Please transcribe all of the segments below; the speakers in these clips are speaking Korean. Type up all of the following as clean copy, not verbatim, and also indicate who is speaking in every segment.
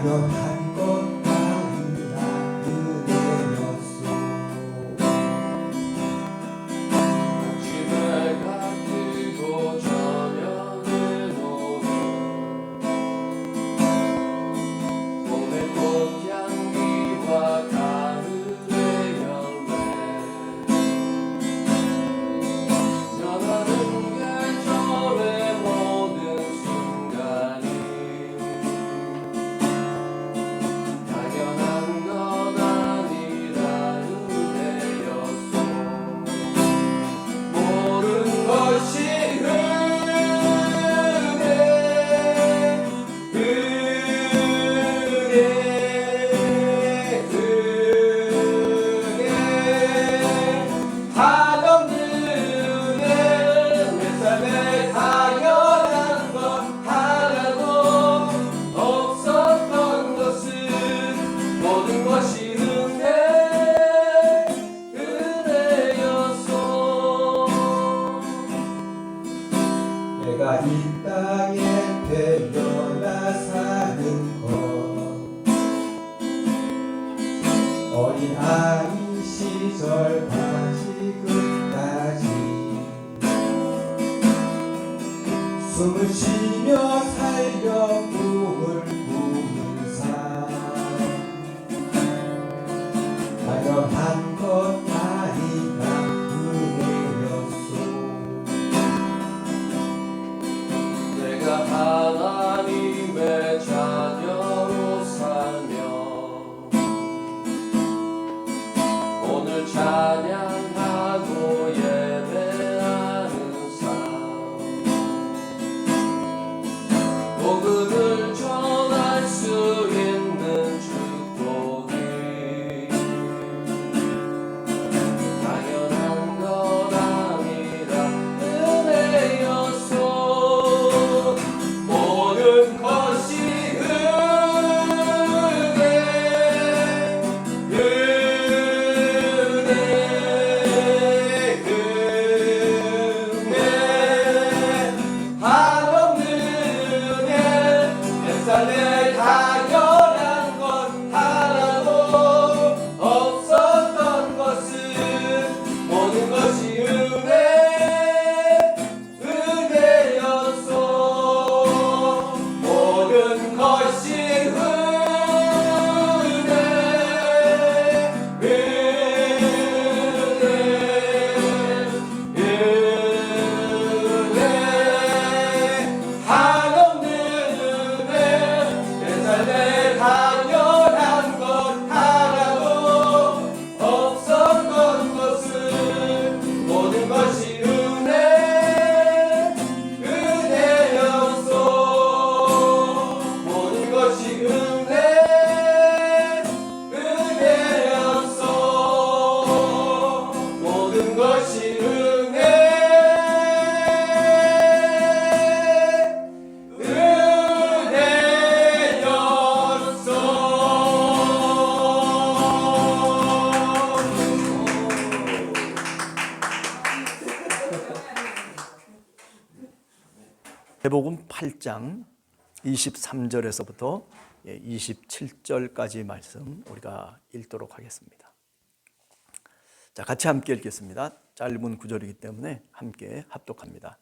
Speaker 1: 당연한 것 아니라 은혜였소.
Speaker 2: 아침에 값지고 저녁에 노는 봄의 꽃향기와 가을의 열매 변하는 계절의 모든 순간이 당연한 것 아니라 은혜였소. 모든 것이 한없는 은혜. 내 삶에 당연한 것 하나도 없었던 것은 모든 것이 은혜였소.
Speaker 1: 내가 이 땅에 태어나 사는 것 어린아이 시절까지 끝까지 숨을 쉬며 살려 꿈을 꾸는 삶 당연한 것 아니라 은혜였소.
Speaker 2: 내가 하나님의 자녀로 살며 오늘 찬양하고 예배하는 삶 복음을 전할 수 있는 축복이 당연한 것 아니라 은혜였소. 모든 것이 한없는 은혜. 내 삶에 당연한 것 하나도 없었던 것은 모든 것이 은혜였소. 모든 것이 한없는 은혜. 내 삶에 당연한 것 하나도 없었던 것은 모든 것이 은혜였소. 모든 것이 은혜였소. 모든 것이
Speaker 3: 마태복음 8장 23절에서부터 27절까지 말씀 우리가 읽도록 하겠습니다. 자, 같이 함께 읽겠습니다. 짧은 구절이기 때문에 함께 합독합니다.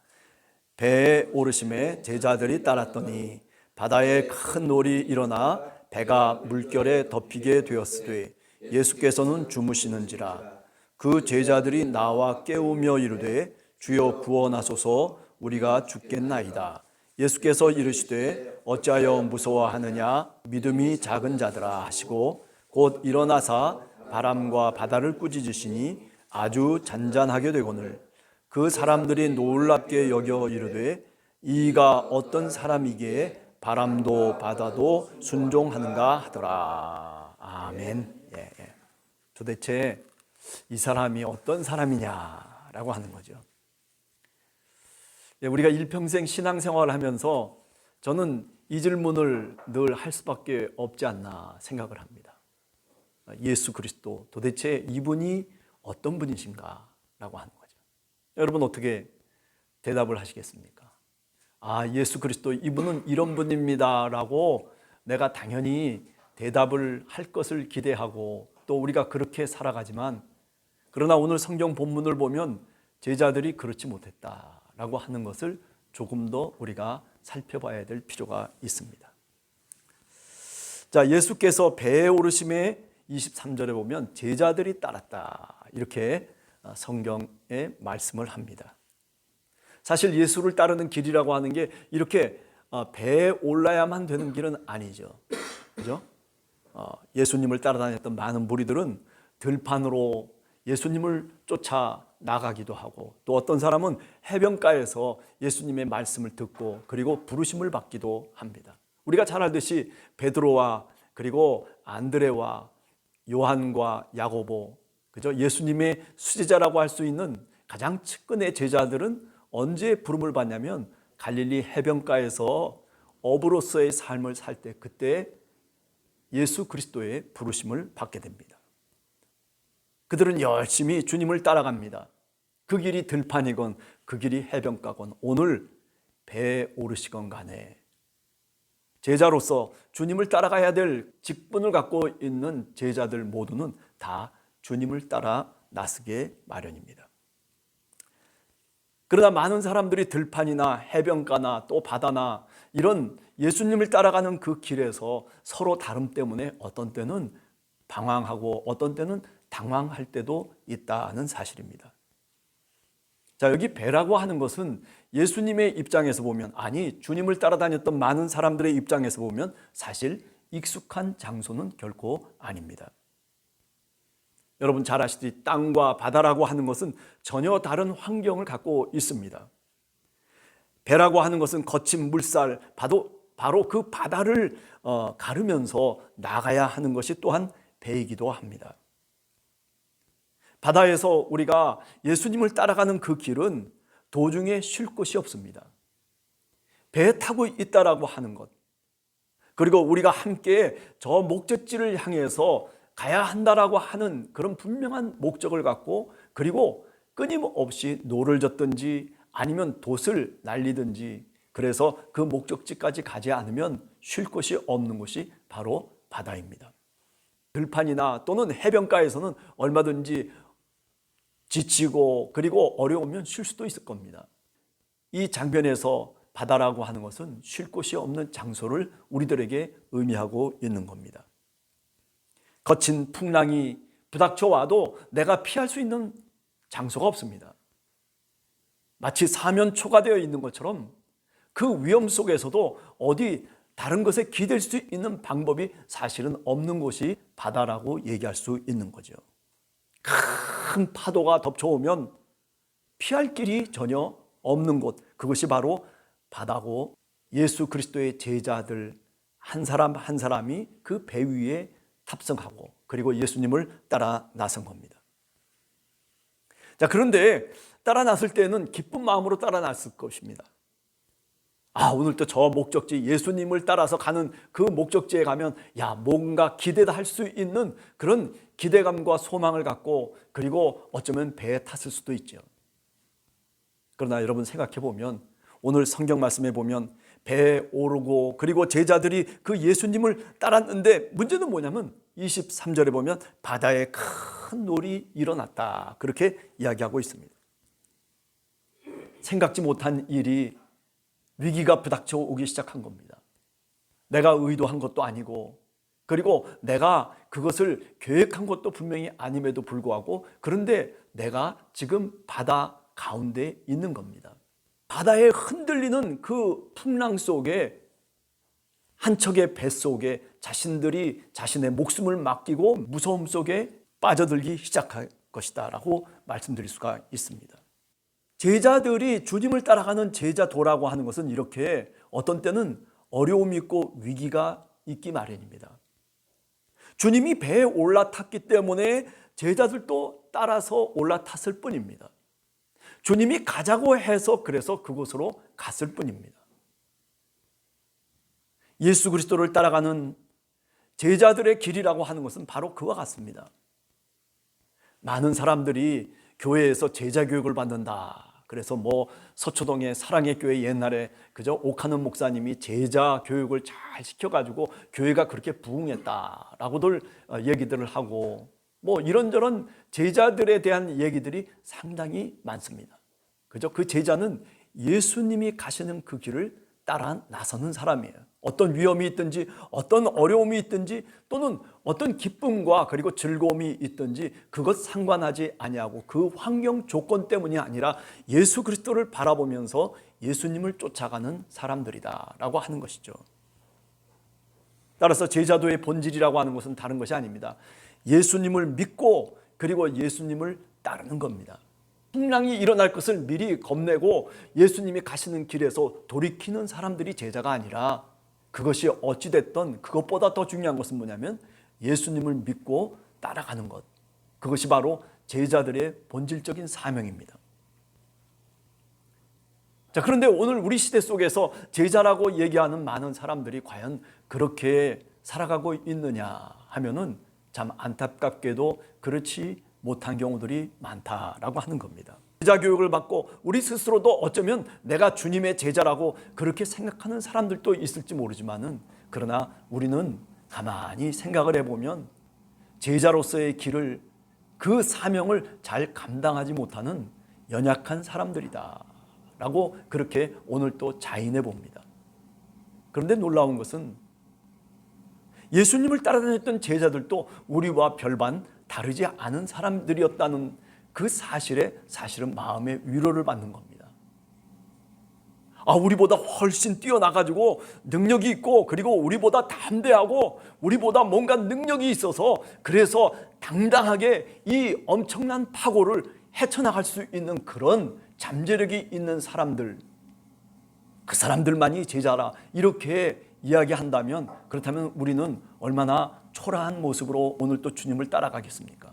Speaker 3: 배에 오르심에 제자들이 따랐더니 바다에 큰 놀이 일어나 배가 물결에 덮이게 되었으되 예수께서는 주무시는지라. 그 제자들이 나와 깨우며 이르되 주여 구원하소서, 우리가 죽겠나이다. 예수께서 이르시되 어찌하여 무서워하느냐, 믿음이 작은 자들아 하시고 곧 일어나사 바람과 바다를 꾸짖으시니 아주 잔잔하게 되거늘 그 사람들이 놀랍게 여겨 이르되 이가 어떤 사람이기에 바람도 바다도 순종하는가 하더라. 아멘. 도대체 이 사람이 어떤 사람이냐라고 하는 거죠. 우리가 일평생 신앙생활을 하면서 저는 이 질문을 늘 할 수밖에 없지 않나 생각을 합니다. 예수 그리스도, 도대체 이분이 어떤 분이신가 라고 하는 거죠. 여러분 어떻게 대답을 하시겠습니까? 아, 예수 그리스도 이분은 이런 분입니다 라고 내가 당연히 대답을 할 것을 기대하고 또 우리가 그렇게 살아가지만, 그러나 오늘 성경 본문을 보면 제자들이 그렇지 못했다라고 하는 것을 조금 더 우리가 살펴봐야 될 필요가 있습니다. 자, 예수께서 배에 오르심에 23절에 보면 제자들이 따랐다, 이렇게 성경에 말씀을 합니다. 사실 예수를 따르는 길이라고 하는 게 이렇게 배에 올라야만 되는 길은 아니죠. 그죠? 예수님을 따라다녔던 많은 무리들은 들판으로 예수님을 쫓아 나가기도 하고, 또 어떤 사람은 해변가에서 예수님의 말씀을 듣고 그리고 부르심을 받기도 합니다. 우리가 잘 알듯이 베드로와 그리고 안드레와 요한과 야고보, 그죠? 예수님의 수제자라고 할 수 있는 가장 측근의 제자들은 언제 부름을 받냐면 갈릴리 해변가에서 어부로서의 삶을 살 때, 그때 예수 그리스도의 부르심을 받게 됩니다. 그들은 열심히 주님을 따라갑니다. 그 길이 들판이건 그 길이 해변가건 오늘 배에 오르시건 간에 제자로서 주님을 따라가야 될 직분을 갖고 있는 제자들 모두는 다 주님을 따라 나서게 마련입니다. 그러나 많은 사람들이 들판이나 해변가나 또 바다나 이런 예수님을 따라가는 그 길에서 서로 다름 때문에 어떤 때는 방황하고 어떤 때는 당황할 때도 있다는 사실입니다. 자, 여기 배라고 하는 것은 예수님의 입장에서 보면, 아니 주님을 따라다녔던 많은 사람들의 입장에서 보면 사실 익숙한 장소는 결코 아닙니다. 여러분 잘 아시듯이 땅과 바다라고 하는 것은 전혀 다른 환경을 갖고 있습니다. 배라고 하는 것은 거친 물살, 바로 그 바다를 가르면서 나가야 하는 것이 또한 배이기도 합니다. 바다에서 우리가 예수님을 따라가는 그 길은 도중에 쉴 곳이 없습니다. 배에 타고 있다라고 하는 것, 그리고 우리가 함께 저 목적지를 향해서 가야 한다라고 하는 그런 분명한 목적을 갖고, 그리고 끊임없이 노를 젓든지 아니면 돛을 날리든지, 그래서 그 목적지까지 가지 않으면 쉴 곳이 없는 곳이 바로 바다입니다. 들판이나 또는 해변가에서는 얼마든지 지치고 그리고 어려우면 쉴 수도 있을 겁니다. 이 장변에서 바다라고 하는 것은 쉴 곳이 없는 장소를 우리들에게 의미하고 있는 겁니다. 거친 풍랑이 부닥쳐 와도 내가 피할 수 있는 장소가 없습니다. 마치 사면초가 되어 있는 것처럼 그 위험 속에서도 어디 다른 것에 기댈 수 있는 방법이 사실은 없는 곳이 바다라고 얘기할 수 있는 거죠. 큰 파도가 덮쳐오면 피할 길이 전혀 없는 곳, 그것이 바로 바다고, 예수 그리스도의 제자들 한 사람 한 사람이 그 배 위에 탑승하고 그리고 예수님을 따라 나선 겁니다. 자, 그런데 따라 나설 때는 기쁜 마음으로 따라 나설 것입니다. 오늘 또 저 목적지, 예수님을 따라서 가는 그 목적지에 가면 뭔가 기대다 할 수 있는 그런 기대감과 소망을 갖고, 그리고 어쩌면 배에 탔을 수도 있죠. 그러나 여러분 생각해 보면 오늘 성경 말씀에 보면 배에 오르고 그리고 제자들이 그 예수님을 따랐는데, 문제는 뭐냐면 23절에 보면 바다에 큰 놀이 일어났다, 그렇게 이야기하고 있습니다. 생각지 못한 일이, 위기가 부닥쳐 오기 시작한 겁니다. 내가 의도한 것도 아니고, 그리고 내가 그것을 계획한 것도 분명히 아님에도 불구하고, 그런데 내가 지금 바다 가운데 있는 겁니다. 바다에 흔들리는 그 풍랑 속에, 한 척의 배 속에 자신들이 자신의 목숨을 맡기고 무서움 속에 빠져들기 시작할 것이다 라고 말씀드릴 수가 있습니다. 제자들이 주님을 따라가는 제자도라고 하는 것은 이렇게 어떤 때는 어려움이 있고 위기가 있기 마련입니다. 주님이 배에 올라탔기 때문에 제자들도 따라서 올라탔을 뿐입니다. 주님이 가자고 해서 그래서 그곳으로 갔을 뿐입니다. 예수 그리스도를 따라가는 제자들의 길이라고 하는 것은 바로 그와 같습니다. 많은 사람들이 교회에서 제자 교육을 받는다, 그래서 뭐 서초동의 사랑의 교회 옛날에 그저 옥하는 목사님이 제자 교육을 잘 시켜가지고 교회가 그렇게 부흥했다라고들 얘기들을 하고 뭐 이런저런 제자들에 대한 얘기들이 상당히 많습니다. 그저 그 제자는 예수님이 가시는 그 길을 따라 나서는 사람이에요. 어떤 위험이 있든지 어떤 어려움이 있든지 또는 어떤 기쁨과 그리고 즐거움이 있든지 그것 상관하지 아니하고 그 환경 조건 때문이 아니라 예수 그리스도를 바라보면서 예수님을 쫓아가는 사람들이다라고 하는 것이죠. 따라서 제자도의 본질이라고 하는 것은 다른 것이 아닙니다. 예수님을 믿고 그리고 예수님을 따르는 겁니다. 풍랑이 일어날 것을 미리 겁내고 예수님이 가시는 길에서 돌이키는 사람들이 제자가 아니라 그것이 어찌됐든 그것보다 더 중요한 것은 뭐냐면 예수님을 믿고 따라가는 것. 그것이 바로 제자들의 본질적인 사명입니다. 자, 그런데 오늘 우리 시대 속에서 제자라고 얘기하는 많은 사람들이 과연 그렇게 살아가고 있느냐 하면은 참 안타깝게도 그렇지 못한 경우들이 많다라고 하는 겁니다. 제자 교육을 받고 우리 스스로도 어쩌면 내가 주님의 제자라고 그렇게 생각하는 사람들도 있을지 모르지만은 그러나 우리는 가만히 생각을 해보면 제자로서의 길을 그 사명을 잘 감당하지 못하는 연약한 사람들이다 라고 그렇게 오늘 또 자인해 봅니다. 그런데 놀라운 것은 예수님을 따라다녔던 제자들도 우리와 별반 다르지 않은 사람들이었다는 그 사실에 사실은 마음의 위로를 받는 겁니다. 우리보다 훨씬 뛰어나가지고 능력이 있고 그리고 우리보다 담대하고 우리보다 뭔가 능력이 있어서 그래서 당당하게 이 엄청난 파고를 헤쳐나갈 수 있는 그런 잠재력이 있는 사람들, 그 사람들만이 제자라 이렇게 이야기한다면 그렇다면 우리는 얼마나 초라한 모습으로 오늘 또 주님을 따라가겠습니까?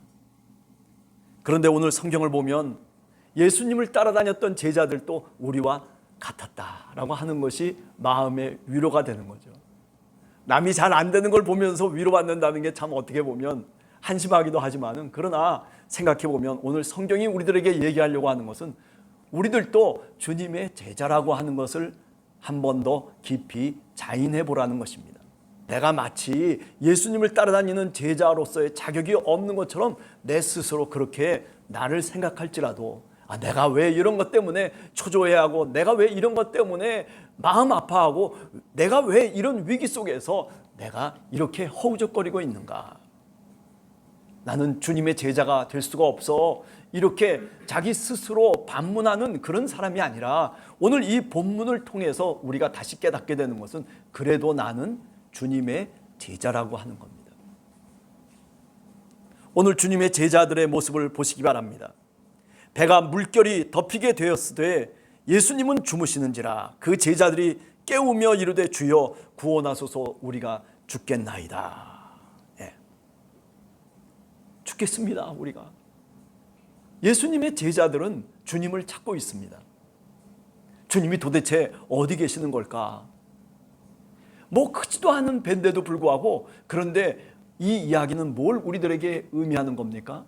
Speaker 3: 그런데 오늘 성경을 보면 예수님을 따라다녔던 제자들도 우리와 같았다라고 하는 것이 마음의 위로가 되는 거죠. 남이 잘 안 되는 걸 보면서 위로받는다는 게 참 어떻게 보면 한심하기도 하지만은 그러나 생각해 보면 오늘 성경이 우리들에게 얘기하려고 하는 것은 우리들도 주님의 제자라고 하는 것을 한 번 더 깊이 자인해 보라는 것입니다. 내가 마치 예수님을 따라다니는 제자로서의 자격이 없는 것처럼 내 스스로 그렇게 나를 생각할지라도 내가 왜 이런 것 때문에 초조해하고 내가 왜 이런 것 때문에 마음 아파하고 내가 왜 이런 위기 속에서 내가 이렇게 허우적거리고 있는가? 나는 주님의 제자가 될 수가 없어. 이렇게 자기 스스로 반문하는 그런 사람이 아니라 오늘 이 본문을 통해서 우리가 다시 깨닫게 되는 것은 그래도 나는 주님의 제자라고 하는 겁니다. 오늘 주님의 제자들의 모습을 보시기 바랍니다. 배가 물결이 덮이게 되었으되 예수님은 주무시는지라 그 제자들이 깨우며 이르되 주여 구원하소서 우리가 죽겠나이다. 죽겠습니다. 우리가. 예수님의 제자들은 주님을 찾고 있습니다. 주님이 도대체 어디 계시는 걸까? 뭐 크지도 않은 배인데도 불구하고 그런데 이 이야기는 뭘 우리들에게 의미하는 겁니까?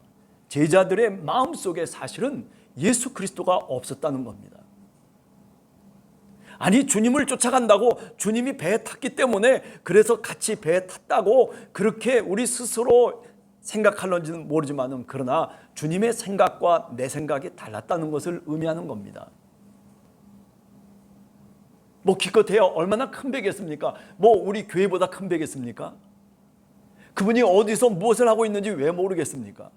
Speaker 3: 제자들의 마음속에 사실은 예수 그리스도가 없었다는 겁니다. 아니 주님을 쫓아간다고 주님이 배에 탔기 때문에 그래서 같이 배에 탔다고 그렇게 우리 스스로 생각할런지는 모르지만 그러나 주님의 생각과 내 생각이 달랐다는 것을 의미하는 겁니다. 뭐 기껏해야 얼마나 큰 배겠습니까? 뭐 우리 교회보다 큰 배겠습니까? 그분이 어디서 무엇을 하고 있는지 왜 모르겠습니까?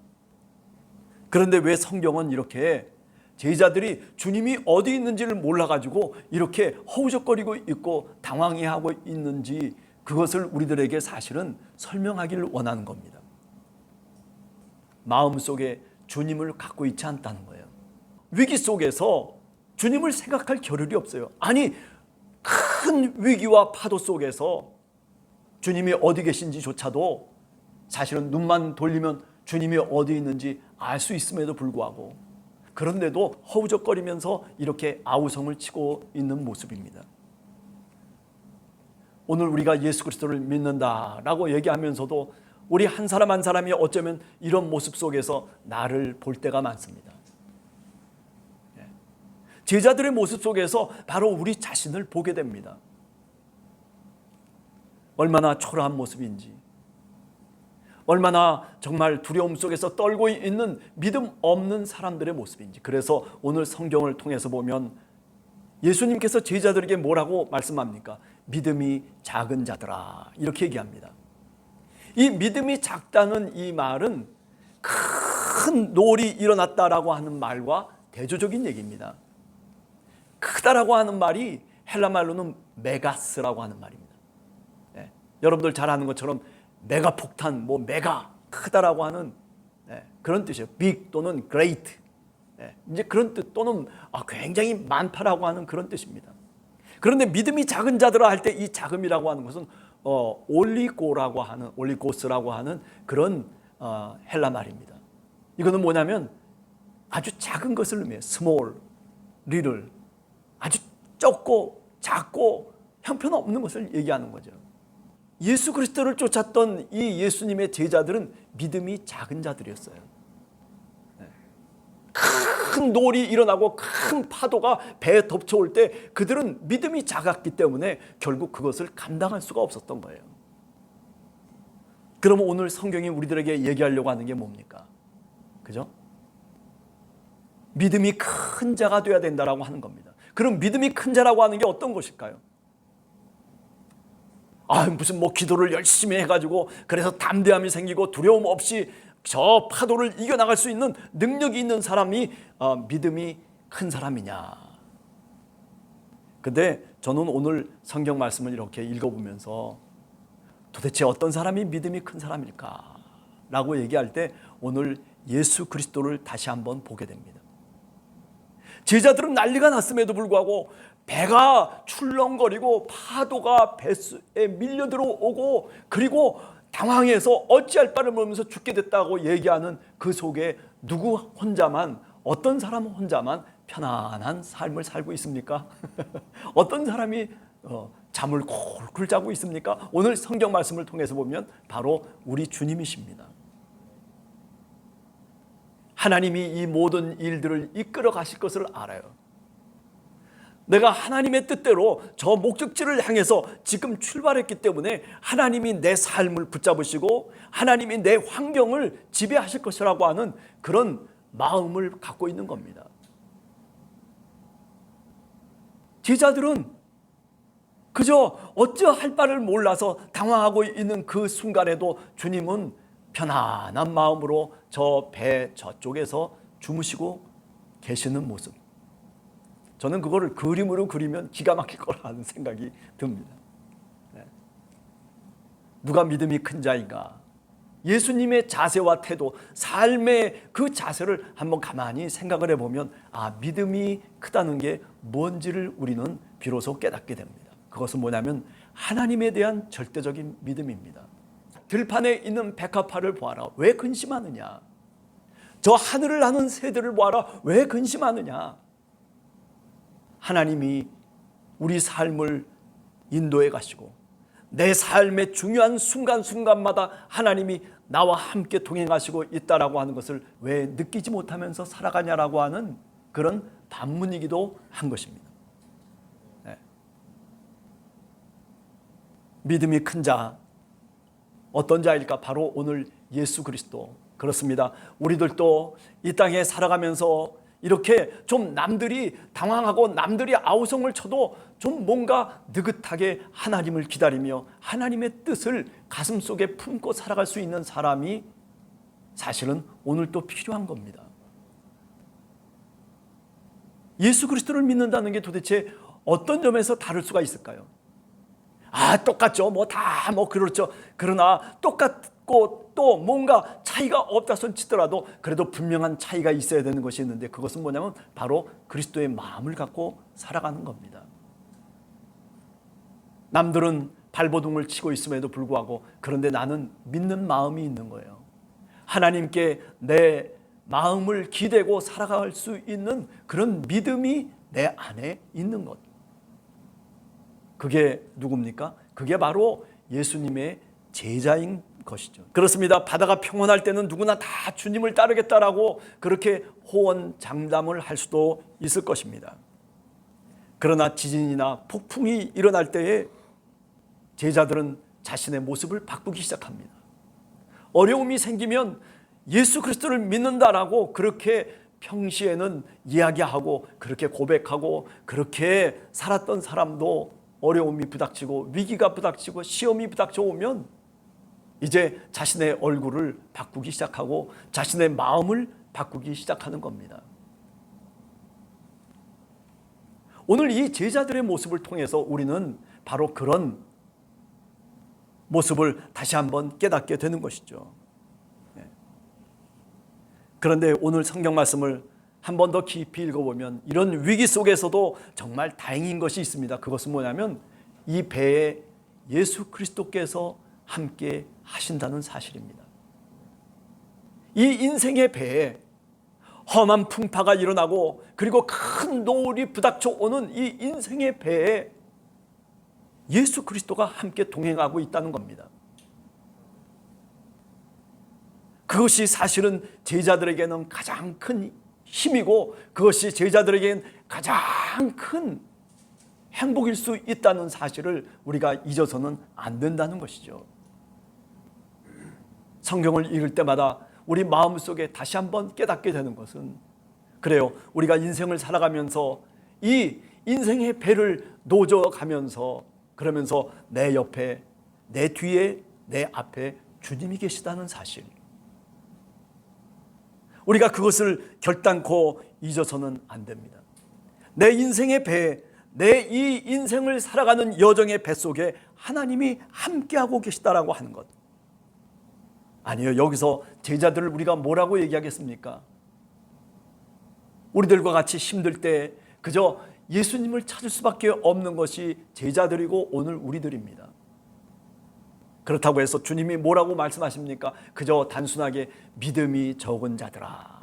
Speaker 3: 그런데 왜 성경은 이렇게 제자들이 주님이 어디 있는지를 몰라가지고 이렇게 허우적거리고 있고 당황해하고 있는지 그것을 우리들에게 사실은 설명하기를 원하는 겁니다. 마음속에 주님을 갖고 있지 않다는 거예요. 위기 속에서 주님을 생각할 겨를이 없어요. 아니 큰 위기와 파도 속에서 주님이 어디 계신지조차도 사실은 눈만 돌리면 주님이 어디 있는지 알 수 있음에도 불구하고 그런데도 허우적거리면서 이렇게 아우성을 치고 있는 모습입니다. 오늘 우리가 예수 그리스도를 믿는다라고 얘기하면서도 우리 한 사람 한 사람이 어쩌면 이런 모습 속에서 나를 볼 때가 많습니다. 제자들의 모습 속에서 바로 우리 자신을 보게 됩니다. 얼마나 초라한 모습인지, 얼마나 정말 두려움 속에서 떨고 있는 믿음 없는 사람들의 모습인지. 그래서 오늘 성경을 통해서 보면 예수님께서 제자들에게 뭐라고 말씀합니까? 믿음이 작은 자들아, 이렇게 얘기합니다. 이 믿음이 작다는 이 말은 큰 놀이 일어났다라고 하는 말과 대조적인 얘기입니다. 크다라고 하는 말이 헬라 말로는 메가스라고 하는 말입니다. 네. 여러분들 잘 아는 것처럼 메가 폭탄, 메가 크다라고 하는 그런 뜻이에요. big 또는 great. 이제 그런 뜻 또는 굉장히 많다라고 하는 그런 뜻입니다. 그런데 믿음이 작은 자들아 할 때 이 작음이라고 하는 것은 올리고스라고 하는 그런 헬라 말입니다. 이거는 뭐냐면 아주 작은 것을 의미해요. small, little, 아주 적고 작고 형편없는 것을 얘기하는 거죠. 예수 그리스도를 쫓았던 이 예수님의 제자들은 믿음이 작은 자들이었어요. 큰 놀이 일어나고 큰 파도가 배에 덮쳐올 때 그들은 믿음이 작았기 때문에 결국 그것을 감당할 수가 없었던 거예요. 그러면 오늘 성경이 우리들에게 얘기하려고 하는 게 뭡니까? 그죠? 믿음이 큰 자가 되어야 된다라고 하는 겁니다. 그럼 믿음이 큰 자라고 하는 게 어떤 것일까요? 무슨 기도를 열심히 해가지고 그래서 담대함이 생기고 두려움 없이 저 파도를 이겨나갈 수 있는 능력이 있는 사람이 믿음이 큰 사람이냐. 근데 저는 오늘 성경 말씀을 이렇게 읽어보면서 도대체 어떤 사람이 믿음이 큰 사람일까? 라고 얘기할 때 오늘 예수 그리스도를 다시 한번 보게 됩니다. 제자들은 난리가 났음에도 불구하고 배가 출렁거리고 파도가 배에 밀려 들어오고 그리고 당황해서 어찌할 바를 모르면서 죽게 됐다고 얘기하는 그 속에 누구 혼자만, 어떤 사람 혼자만 편안한 삶을 살고 있습니까? 어떤 사람이 잠을 콜콜 자고 있습니까? 오늘 성경 말씀을 통해서 보면 바로 우리 주님이십니다. 하나님이 이 모든 일들을 이끌어 가실 것을 알아요. 내가 하나님의 뜻대로 저 목적지를 향해서 지금 출발했기 때문에 하나님이 내 삶을 붙잡으시고 하나님이 내 환경을 지배하실 것이라고 하는 그런 마음을 갖고 있는 겁니다. 제자들은 그저 어찌할 바를 몰라서 당황하고 있는 그 순간에도 주님은 편안한 마음으로 저 배 저쪽에서 주무시고 계시는 모습, 저는 그거를 그림으로 그리면 기가 막힐 거라는 생각이 듭니다. 누가 믿음이 큰 자인가? 예수님의 자세와 태도, 삶의 그 자세를 한번 가만히 생각을 해보면 믿음이 크다는 게 뭔지를 우리는 비로소 깨닫게 됩니다. 그것은 뭐냐면 하나님에 대한 절대적인 믿음입니다. 들판에 있는 백합화를 보아라. 왜 근심하느냐? 저 하늘을 나는 새들을 보아라. 왜 근심하느냐? 하나님이 우리 삶을 인도해 가시고 내 삶의 중요한 순간순간마다 하나님이 나와 함께 동행하시고 있다라고 하는 것을 왜 느끼지 못하면서 살아가냐라고 하는 그런 반문이기도 한 것입니다. 믿음이 큰 자, 어떤 자일까? 바로 오늘 예수 그리스도. 그렇습니다. 우리들도 이 땅에 살아가면서 이렇게 좀 남들이 당황하고 남들이 아우성을 쳐도 좀 뭔가 느긋하게 하나님을 기다리며 하나님의 뜻을 가슴속에 품고 살아갈 수 있는 사람이 사실은 오늘 또 필요한 겁니다. 예수 그리스도를 믿는다는 게 도대체 어떤 점에서 다를 수가 있을까요? 똑같죠. 그렇죠. 그러나 똑같고 또 뭔가 차이가 없다 손 치더라도 그래도 분명한 차이가 있어야 되는 것이 있는데 그것은 뭐냐면 바로 그리스도의 마음을 갖고 살아가는 겁니다. 남들은 발버둥을 치고 있음에도 불구하고 그런데 나는 믿는 마음이 있는 거예요. 하나님께 내 마음을 기대고 살아갈 수 있는 그런 믿음이 내 안에 있는 것. 그게 누굽니까? 그게 바로 예수님의 제자인 것이죠. 그렇습니다. 바다가 평온할 때는 누구나 다 주님을 따르겠다라고 그렇게 호언장담을 할 수도 있을 것입니다. 그러나 지진이나 폭풍이 일어날 때에 제자들은 자신의 모습을 바꾸기 시작합니다. 어려움이 생기면 예수 그리스도를 믿는다라고 그렇게 평시에는 이야기하고 그렇게 고백하고 그렇게 살았던 사람도 어려움이 부닥치고 위기가 부닥치고 시험이 부닥쳐 오면 이제 자신의 얼굴을 바꾸기 시작하고 자신의 마음을 바꾸기 시작하는 겁니다. 오늘 이 제자들의 모습을 통해서 우리는 바로 그런 모습을 다시 한번 깨닫게 되는 것이죠. 그런데 오늘 성경 말씀을 한 번 더 깊이 읽어보면 이런 위기 속에서도 정말 다행인 것이 있습니다. 그것은 뭐냐면 이 배에 예수 그리스도께서 함께 하신다는 사실입니다. 이 인생의 배에 험한 풍파가 일어나고 그리고 큰 노을이 부닥쳐 오는 이 인생의 배에 예수 그리스도가 함께 동행하고 있다는 겁니다. 그것이 사실은 제자들에게는 가장 큰 힘이고 그것이 제자들에게는 가장 큰 행복일 수 있다는 사실을 우리가 잊어서는 안 된다는 것이죠. 성경을 읽을 때마다 우리 마음속에 다시 한번 깨닫게 되는 것은 그래요. 우리가 인생을 살아가면서 이 인생의 배를 노져가면서 그러면서 내 옆에, 내 뒤에, 내 앞에 주님이 계시다는 사실. 우리가 그것을 결단코 잊어서는 안 됩니다. 내 인생의 배, 내 이 인생을 살아가는 여정의 배 속에 하나님이 함께하고 계시다라고 하는 것. 아니요, 여기서 제자들을 우리가 뭐라고 얘기하겠습니까? 우리들과 같이 힘들 때 그저 예수님을 찾을 수밖에 없는 것이 제자들이고 오늘 우리들입니다. 그렇다고 해서 주님이 뭐라고 말씀하십니까? 그저 단순하게 믿음이 적은 자들아.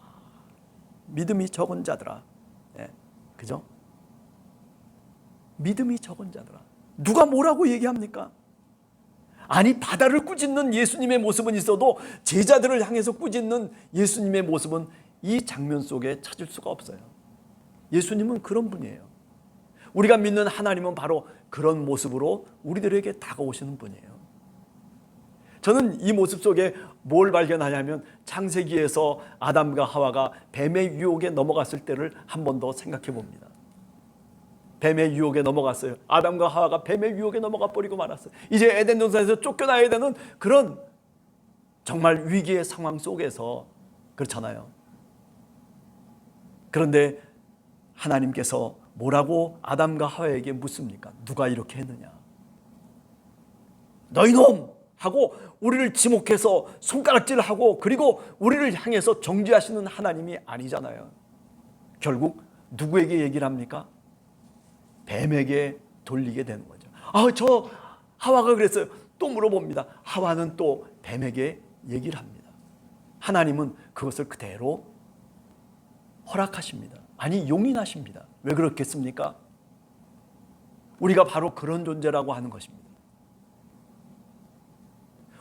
Speaker 3: 믿음이 적은 자들아. 네, 그죠? 믿음이 적은 자들아. 누가 뭐라고 얘기합니까? 아니, 바다를 꾸짖는 예수님의 모습은 있어도 제자들을 향해서 꾸짖는 예수님의 모습은 이 장면 속에 찾을 수가 없어요. 예수님은 그런 분이에요. 우리가 믿는 하나님은 바로 그런 모습으로 우리들에게 다가오시는 분이에요. 저는 이 모습 속에 뭘 발견하냐면 창세기에서 아담과 하와가 뱀의 유혹에 넘어갔을 때를 한 번 더 생각해 봅니다. 뱀의 유혹에 넘어갔어요. 아담과 하와가 뱀의 유혹에 넘어가 버리고 말았어요. 이제 에덴 동산에서 쫓겨나야 되는 그런 정말 위기의 상황 속에서 그렇잖아요. 그런데 하나님께서 뭐라고 아담과 하와에게 묻습니까? 누가 이렇게 했느냐? 너희 놈! 하고 우리를 지목해서 손가락질하고 그리고 우리를 향해서 정죄하시는 하나님이 아니잖아요. 결국 누구에게 얘기를 합니까? 뱀에게 돌리게 되는 거죠. 저 하와가 그랬어요. 또 물어봅니다. 하와는 또 뱀에게 얘기를 합니다. 하나님은 그것을 그대로 허락하십니다. 아니, 용인하십니다. 왜 그렇겠습니까? 우리가 바로 그런 존재라고 하는 것입니다.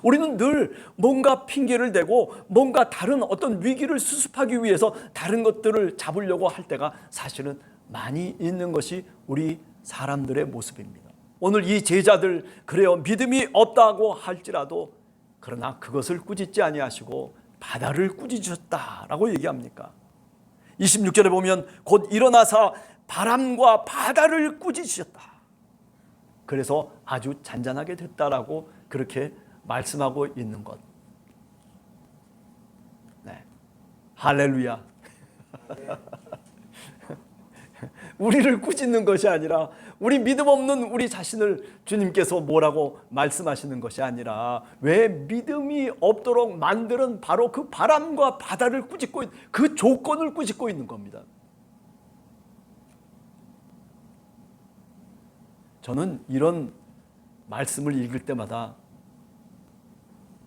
Speaker 3: 우리는 늘 뭔가 핑계를 대고 뭔가 다른 어떤 위기를 수습하기 위해서 다른 것들을 잡으려고 할 때가 사실은 많이 있는 것이 우리 사람들의 모습입니다. 오늘 이 제자들 그래요, 믿음이 없다고 할지라도 그러나 그것을 꾸짖지 아니하시고 바다를 꾸짖으셨다라고 얘기합니까? 26절에 보면 곧 일어나서 바람과 바다를 꾸짖으셨다. 그래서 아주 잔잔하게 됐다라고 그렇게 말씀하고 있는 것. 네. 할렐루야. 우리를 꾸짖는 것이 아니라 우리 믿음 없는 우리 자신을 주님께서 뭐라고 말씀하시는 것이 아니라 왜 믿음이 없도록 만드는 바로 그 바람과 바다를 꾸짖고 그 조건을 꾸짖고 있는 겁니다. 저는 이런 말씀을 읽을 때마다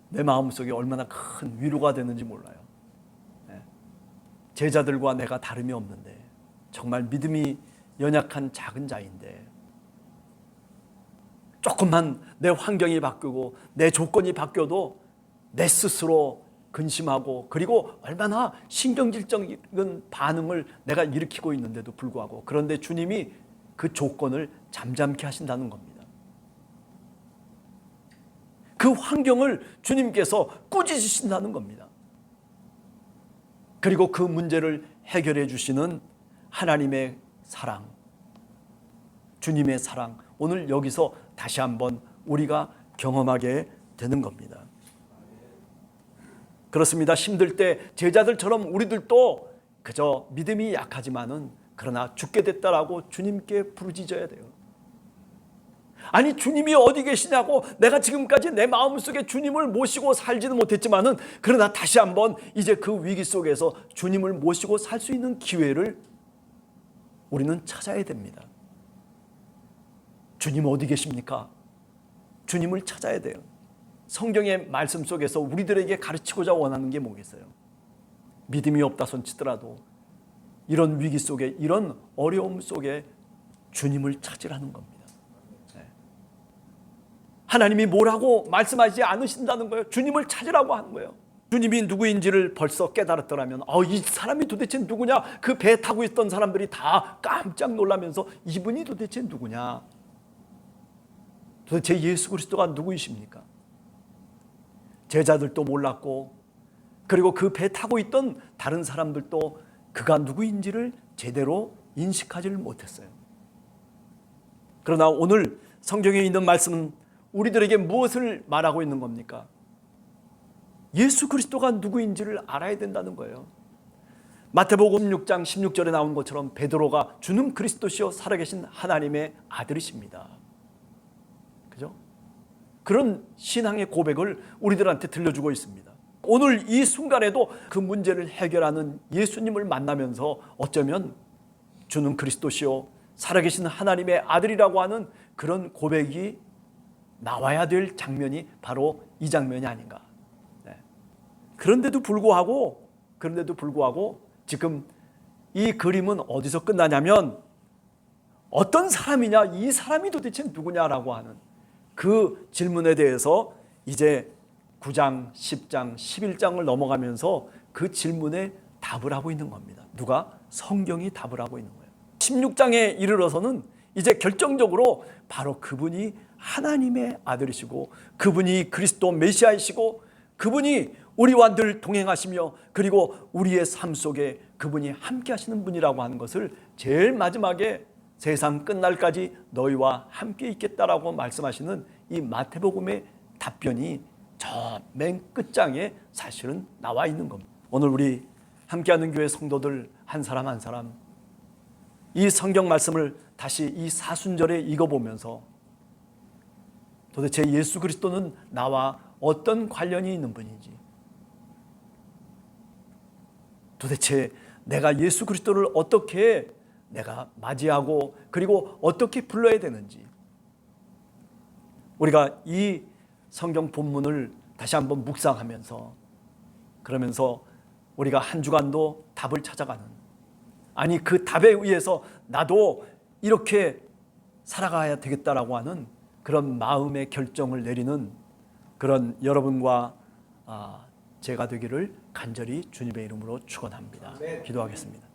Speaker 3: 내 마음속에 얼마나 큰 위로가 되는지 몰라요. 제자들과 내가 다름이 없는데 정말 믿음이 연약한 작은 자인데 조금만 내 환경이 바뀌고 내 조건이 바뀌어도 내 스스로 근심하고 그리고 얼마나 신경질적인 반응을 내가 일으키고 있는데도 불구하고 그런데 주님이 그 조건을 잠잠케 하신다는 겁니다. 그 환경을 주님께서 꾸짖으신다는 겁니다. 그리고 그 문제를 해결해 주시는 하나님의 사랑, 주님의 사랑, 오늘 여기서 다시 한번 우리가 경험하게 되는 겁니다. 그렇습니다. 힘들 때 제자들처럼 우리들도 그저 믿음이 약하지만은 그러나 죽게 됐다라고 주님께 부르짖어야 돼요. 아니, 주님이 어디 계시냐고, 내가 지금까지 내 마음속에 주님을 모시고 살지는 못했지만은 그러나 다시 한번 이제 그 위기 속에서 주님을 모시고 살 수 있는 기회를 우리는 찾아야 됩니다. 주님 어디 계십니까? 주님을 찾아야 돼요. 성경의 말씀 속에서 우리들에게 가르치고자 원하는 게 뭐겠어요? 믿음이 없다 손치더라도 이런 위기 속에, 이런 어려움 속에 주님을 찾으라는 겁니다. 하나님이 뭐라고 말씀하지 않으신다는 거예요. 주님을 찾으라고 하는 거예요. 주님이 누구인지를 벌써 깨달았더라면 이 사람이 도대체 누구냐? 그 배 타고 있던 사람들이 다 깜짝 놀라면서 이분이 도대체 누구냐? 도대체 예수 그리스도가 누구이십니까? 제자들도 몰랐고, 그리고 그 배 타고 있던 다른 사람들도 그가 누구인지를 제대로 인식하지를 못했어요. 그러나 오늘 성경에 있는 말씀은 우리들에게 무엇을 말하고 있는 겁니까? 예수 그리스도가 누구인지를 알아야 된다는 거예요. 마태복음 6장 16절에 나온 것처럼 베드로가 주는 그리스도시요 살아계신 하나님의 아들이십니다. 그죠? 그런 신앙의 고백을 우리들한테 들려주고 있습니다. 오늘 이 순간에도 그 문제를 해결하는 예수님을 만나면서 어쩌면 주는 그리스도시요 살아계신 하나님의 아들이라고 하는 그런 고백이 나와야 될 장면이 바로 이 장면이 아닌가. 그런데도 불구하고 지금 이 그림은 어디서 끝나냐면 어떤 사람이냐, 이 사람이 도대체 누구냐라고 하는 그 질문에 대해서 이제 9장, 10장, 11장을 넘어가면서 그 질문에 답을 하고 있는 겁니다. 누가? 성경이 답을 하고 있는 거예요. 16장에 이르러서는 이제 결정적으로 바로 그분이 하나님의 아들이시고 그분이 그리스도 메시아이시고 그분이 우리와 늘 동행하시며 그리고 우리의 삶 속에 그분이 함께 하시는 분이라고 하는 것을 제일 마지막에 세상 끝날까지 너희와 함께 있겠다라고 말씀하시는 이 마태복음의 답변이 저 맨 끝장에 사실은 나와 있는 겁니다. 오늘 우리 함께하는 교회 성도들 한 사람 한 사람 이 성경 말씀을 다시 이 사순절에 읽어보면서 도대체 예수 그리스도는 나와 어떤 관련이 있는 분인지, 도대체 내가 예수 그리스도를 어떻게 내가 맞이하고 그리고 어떻게 불러야 되는지, 우리가 이 성경 본문을 다시 한번 묵상하면서 그러면서 우리가 한 주간도 답을 찾아가는, 아니 그 답에 의해서 나도 이렇게 살아가야 되겠다라고 하는 그런 마음의 결정을 내리는 그런 여러분과 제가 되기를 간절히 주님의 이름으로 축원합니다. 기도하겠습니다.